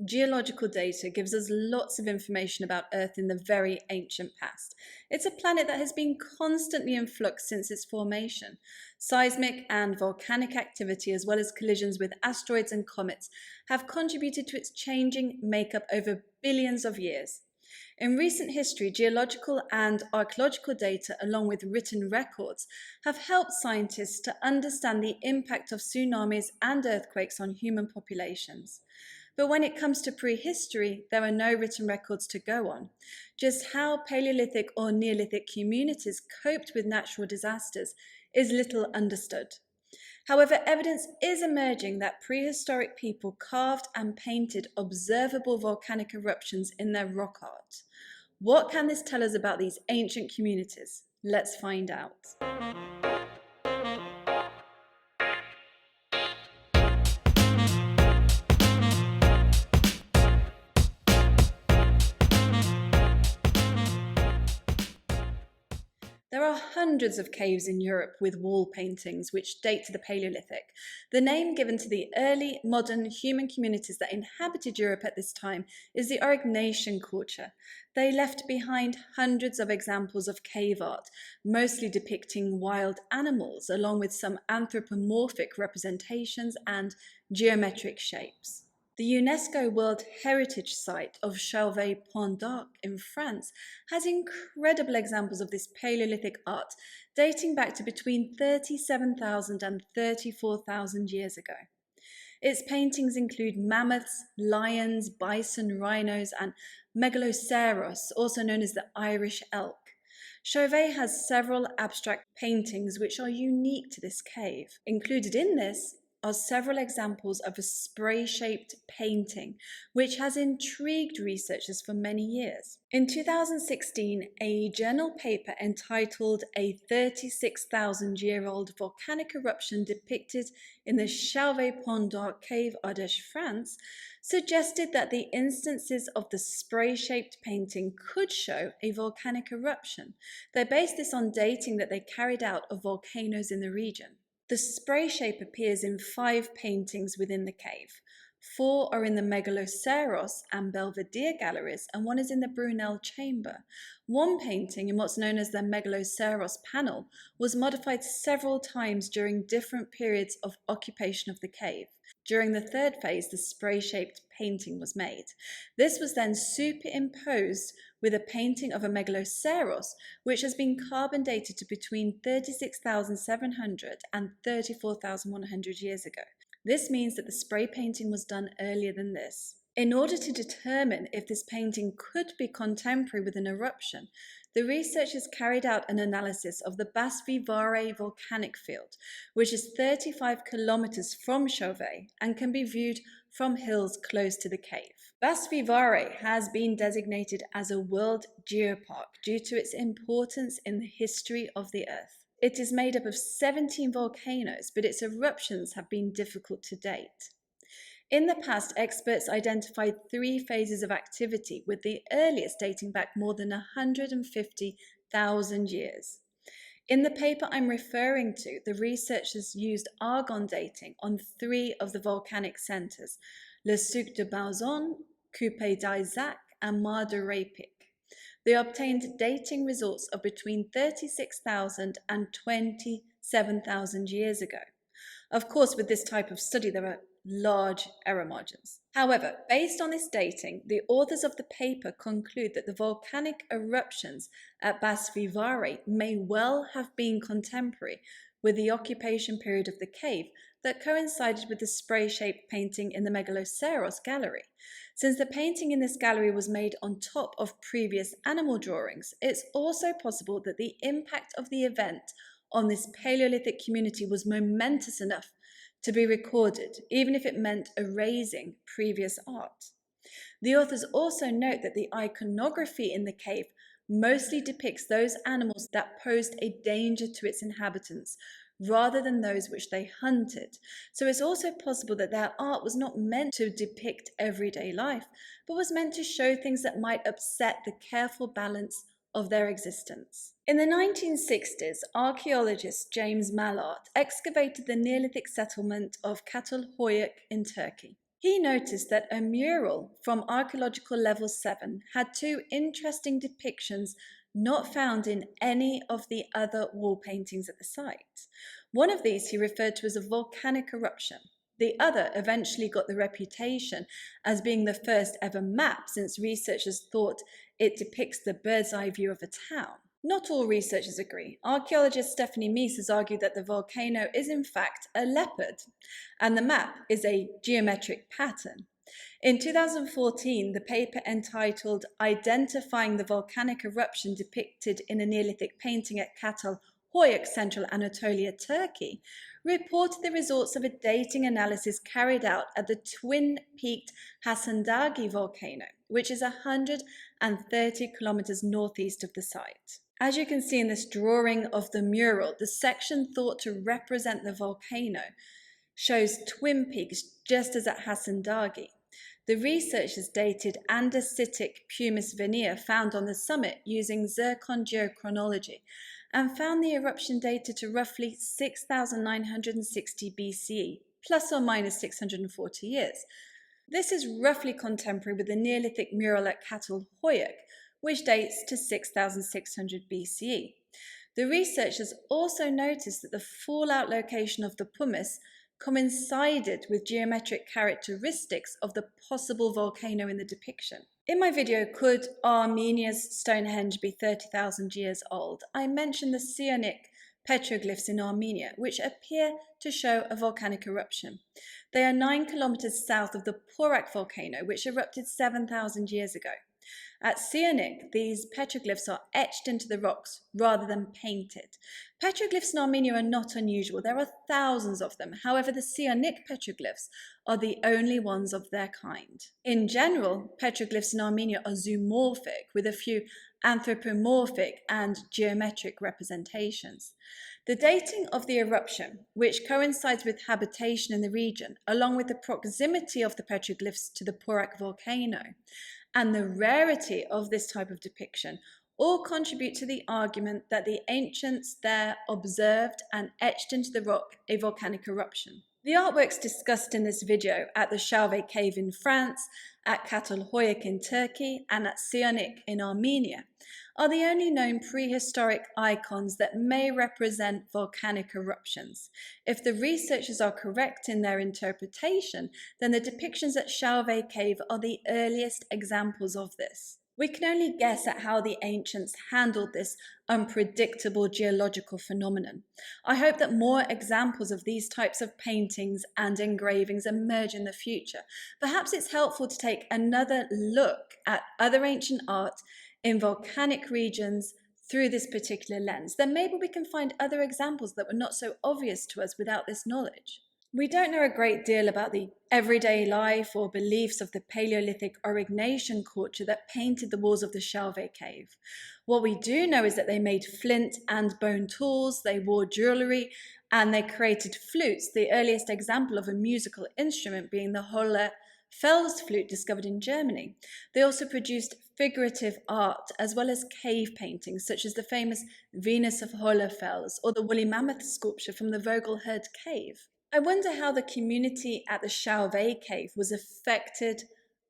Geological data gives us lots of information about Earth in the very ancient past. It's a planet that has been constantly in flux since its formation. Seismic and volcanic activity, as well as collisions with asteroids and comets, have contributed to its changing makeup over billions of years. In recent history, geological and archaeological data, along with written records, have helped scientists to understand the impact of tsunamis and earthquakes on human populations. But when it comes to prehistory, there are no written records to go on. Just how Paleolithic or Neolithic communities coped with natural disasters is little understood. However, evidence is emerging that prehistoric people carved and painted observable volcanic eruptions in their rock art. What can this tell us about these ancient communities? Let's find out. There are hundreds of caves in Europe with wall paintings which date to the Paleolithic. The name given to the early modern human communities that inhabited Europe at this time is the Aurignacian culture. They left behind hundreds of examples of cave art, mostly depicting wild animals, along with some anthropomorphic representations and geometric shapes. The UNESCO World Heritage Site of Chauvet-Pont in France has incredible examples of this Paleolithic art dating back to between 37,000 and 34,000 years ago. Its paintings include mammoths, lions, bison, rhinos, and megaloceros, also known as the Irish elk. Chauvet has several abstract paintings which are unique to this cave. Included in this are several examples of a spray-shaped painting, which has intrigued researchers for many years. In 2016, a journal paper entitled "A 36,000-year-old volcanic eruption depicted in the Chauvet-Pont cave, Ardèche, France," suggested that the instances of the spray-shaped painting could show a volcanic eruption. They based this on dating that they carried out of volcanoes in the region. The spray shape appears in 5 paintings within the cave. 4 are in the Megaloceros and Belvedere galleries, and 1 is in the Brunel chamber. 1 painting, in what's known as the Megaloceros panel, was modified several times during different periods of occupation of the cave. During the 3rd phase, the spray-shaped painting was made. This was then superimposed with a painting of a Megaloceros, which has been carbon dated to between 36,700 and 34,100 years ago. This means that the spray painting was done earlier than this. In order to determine if this painting could be contemporary with an eruption, the researchers carried out an analysis of the Basvivare volcanic field, which is 35 kilometers from Chauvet and can be viewed from hills close to the cave. Basvivare has been designated as a World Geopark due to its importance in the history of the Earth. It is made up of 17 volcanoes, but its eruptions have been difficult to date. In the past, experts identified 3 phases of activity, with the earliest dating back more than 150,000 years. In the paper I'm referring to, the researchers used argon dating on 3 of the volcanic centers: Le Suc de Bison, Coupé d'Isaac, and Mar de Repic. They obtained dating results of between 36,000 and 27,000 years ago. Of course, with this type of study, there are large error margins. However, based on this dating, the authors of the paper conclude that the volcanic eruptions at Basvivare may well have been contemporary with the occupation period of the cave that coincided with the spray-shaped painting in the Megaloceros gallery. Since the painting in this gallery was made on top of previous animal drawings, it's also possible that the impact of the event on this Paleolithic community was momentous enough to be recorded, even if it meant erasing previous art. The authors also note that the iconography in the cave mostly depicts those animals that posed a danger to its inhabitants, rather than those which they hunted. So it's also possible that their art was not meant to depict everyday life, but was meant to show things that might upset the careful balance of their existence. In the 1960s, archaeologist James Mallard excavated the Neolithic settlement of Çatalhöyük in Turkey. He noticed that a mural from archaeological level 7 had two interesting depictions not found in any of the other wall paintings at the site. One of these he referred to as a volcanic eruption. The other eventually got the reputation as being the first ever map, since researchers thought it depicts the bird's eye view of a town. Not all researchers agree. Archaeologist Stephanie Meese has argued that the volcano is in fact a leopard, and the map is a geometric pattern. In 2014, the paper entitled "Identifying the Volcanic Eruption Depicted in a Neolithic Painting at Çatalhöyük, Central Anatolia, Turkey," reported the results of a dating analysis carried out at the twin-peaked Hasandagi volcano, which is 130 kilometers northeast of the site. As you can see in this drawing of the mural, the section thought to represent the volcano shows twin peaks just as at Hasandagi. The researchers dated andesitic pumice veneer found on the summit using zircon geochronology and found the eruption dated to roughly 6,960 BCE, plus or minus 640 years. This is roughly contemporary with the Neolithic mural at Çatalhöyük, which dates to 6,600 BCE. The researchers also noticed that the fallout location of the pumice coincided with geometric characteristics of the possible volcano in the depiction. In my video, Could Armenia's Stonehenge be 30,000 years old?, I mentioned the Syunik Petroglyphs in Armenia, which appear to show a volcanic eruption. They are 9 kilometers south of the Porak volcano, which erupted 7,000 years ago. At Syunik, these petroglyphs are etched into the rocks rather than painted. Petroglyphs in Armenia are not unusual. There are thousands of them. However, the Syunik petroglyphs are the only ones of their kind. In general, petroglyphs in Armenia are zoomorphic, with a few anthropomorphic and geometric representations. The dating of the eruption, which coincides with habitation in the region, along with the proximity of the petroglyphs to the Porak volcano, and the rarity of this type of depiction, all contribute to the argument that the ancients there observed and etched into the rock a volcanic eruption. The artworks discussed in this video at the Chauvet Cave in France, at Çatalhöyük in Turkey, and at Syunik in Armenia are the only known prehistoric icons that may represent volcanic eruptions. If the researchers are correct in their interpretation, then the depictions at Chauvet Cave are the earliest examples of this. We can only guess at how the ancients handled this unpredictable geological phenomenon. I hope that more examples of these types of paintings and engravings emerge in the future. Perhaps it's helpful to take another look at other ancient art in volcanic regions through this particular lens. Then maybe we can find other examples that were not so obvious to us without this knowledge. We don't know a great deal about the everyday life or beliefs of the Paleolithic Aurignacian culture that painted the walls of the Chauvet Cave. What we do know is that they made flint and bone tools, they wore jewelry, and they created flutes, the earliest example of a musical instrument being the Hohle Fels flute discovered in Germany. They also produced figurative art as well as cave paintings such as the famous Venus of Hohle Fels or the woolly mammoth sculpture from the Vogelherd Cave. I wonder how the community at the Chauvet Cave was affected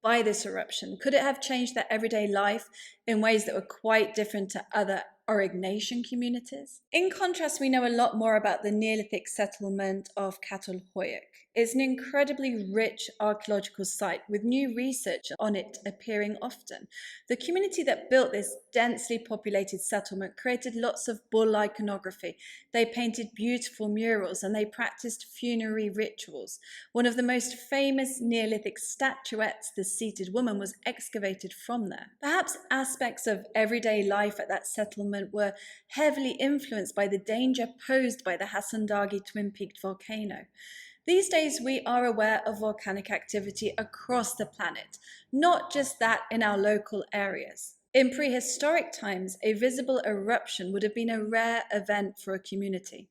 by this eruption. Could it have changed their everyday life in ways that were quite different to other Aurignacian communities? In contrast, we know a lot more about the Neolithic settlement of Çatalhöyük. It's an incredibly rich archaeological site with new research on it appearing often. The community that built this densely populated settlement created lots of bull iconography. They painted beautiful murals and they practiced funerary rituals. One of the most famous Neolithic statuettes, the seated woman, was excavated from there. Perhaps aspects of everyday life at that settlement were heavily influenced by the danger posed by the Hasandagi twin-peaked volcano. These days, we are aware of volcanic activity across the planet, not just that in our local areas. In prehistoric times, a visible eruption would have been a rare event for a community.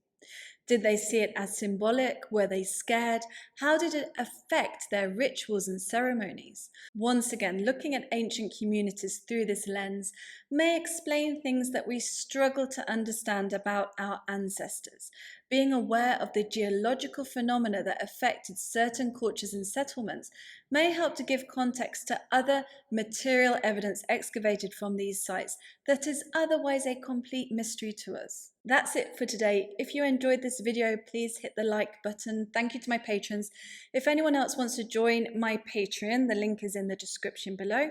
Did they see it as symbolic? Were they scared? How did it affect their rituals and ceremonies? Once again, looking at ancient communities through this lens may explain things that we struggle to understand about our ancestors. Being aware of the geological phenomena that affected certain cultures and settlements may help to give context to other material evidence excavated from these sites that is otherwise a complete mystery to us. That's it for today. If you enjoyed this video, please hit the like button. Thank you to my patrons. If anyone else wants to join my Patreon, the link is in the description below.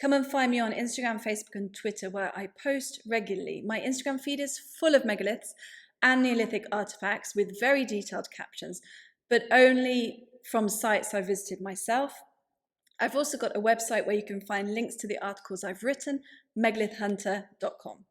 Come and find me on Instagram, Facebook and Twitter, where I post regularly. My Instagram feed is full of megaliths and Neolithic artifacts with very detailed captions, but only from sites I visited myself. I've also got a website where you can find links to the articles I've written, megalithhunter.com.